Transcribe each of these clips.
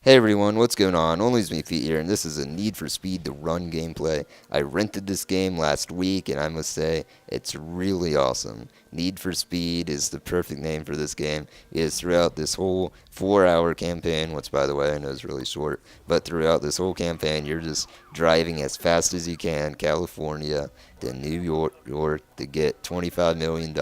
Hey everyone, what's going on? Only me Feet here, and this is a Need for Speed to Run gameplay. I rented this game last week, and I must say, it's really awesome. Need for Speed is the perfect name for this game. It is throughout this whole 4-hour campaign, which by the way I know is really short, but throughout this whole campaign, you're just driving as fast as you can, California to New York to get $25 million.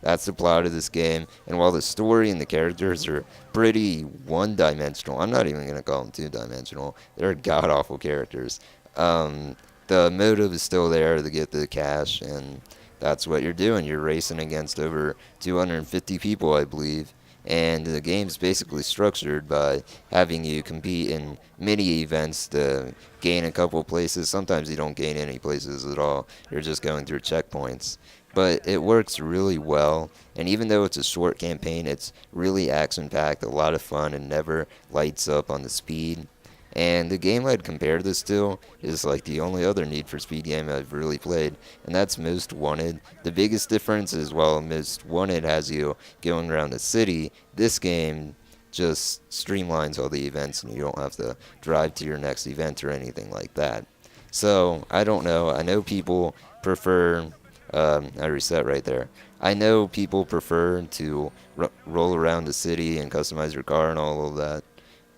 That's the plot of this game, and while the story and the characters are pretty one-dimensional. I'm not even gonna call them two-dimensional. They're god-awful characters. The motive is still there to get the cash, and that's what you're doing. You're racing against over 250 people, I believe. And the game's basically structured by having you compete in mini events to gain a couple places. Sometimes you don't gain any places at all. You're just going through checkpoints. But it works really well, and even though it's a short campaign, it's really action-packed, a lot of fun, and never lights up on the speed. And the game I'd compare this to is like the only other Need for Speed game I've really played, and that's Most Wanted. The biggest difference is while Most Wanted has you going around the city, this game just streamlines all the events and you don't have to drive to your next event or anything like that. So, I don't know. I know people prefer. I reset right there. I know people prefer to roll around the city and customize your car and all of that.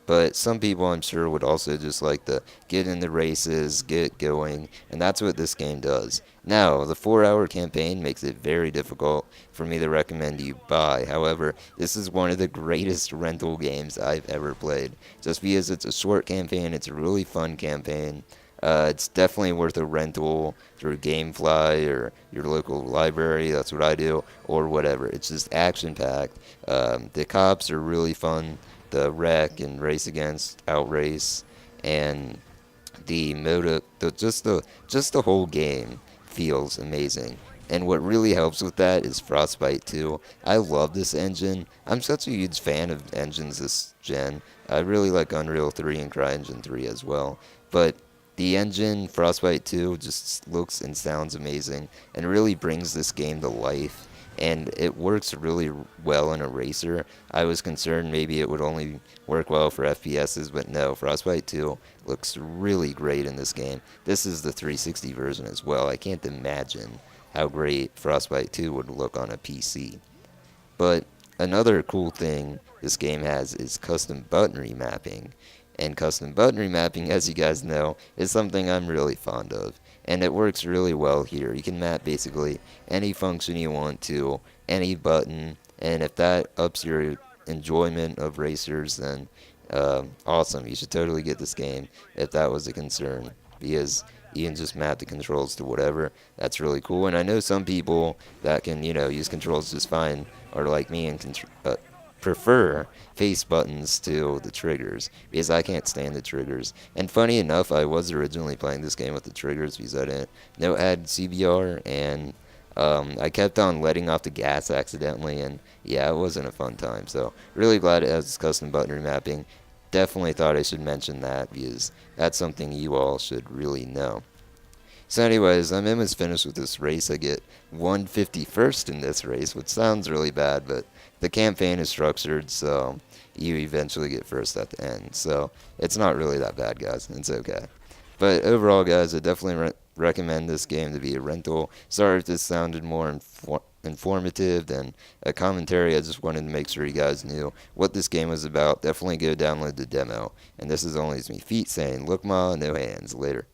But some people, I'm sure, would also just like to get in the races, get going, and that's what this game does. Now, the 4-hour campaign makes it very difficult for me to recommend you buy. However, this is one of the greatest rental games I've ever played. Just because it's a short campaign, it's a really fun campaign. It's definitely worth a rental through GameFly or your local library. That's what I do, or whatever. It's just action packed. The cops are really fun to wreck and race against, outrace, and the motive, just the whole game feels amazing. And what really helps with that is Frostbite 2. I love this engine. I'm such a huge fan of engines this gen. I really like Unreal 3 and CryEngine 3 as well. But the engine, Frostbite 2, just looks and sounds amazing and really brings this game to life. And it works really well in a racer. I was concerned maybe it would only work well for FPSs, but no, Frostbite 2 looks really great in this game. This is the 360 version as well. I can't imagine how great Frostbite 2 would look on a PC. But another cool thing this game has is custom button remapping. And custom button remapping, as you guys know, is something I'm really fond of. And it works really well here. You can map basically any function you want to any button. And if that ups your enjoyment of racers, then awesome. You should totally get this game if that was a concern. Because you can just map the controls to whatever. That's really cool. And I know some people that can, use controls just fine are like me and prefer face buttons to the triggers because I can't stand the triggers. And funny enough, I was originally playing this game with the triggers because I didn't know it had CBR, and I kept on letting off the gas accidentally, and yeah, it wasn't a fun time. So really glad it has custom button remapping. Definitely thought I should mention that because that's something you all should really know. So anyways, I'm almost finished with this race. I get 151st in this race, which sounds really bad, but the campaign is structured so you eventually get first at the end. So it's not really that bad, guys. It's okay. But overall, guys, I definitely recommend this game to be a rental. Sorry if this sounded more informative than a commentary. I just wanted to make sure you guys knew what this game was about. Definitely go download the demo. And this is only me feet saying, look ma, no hands. Later.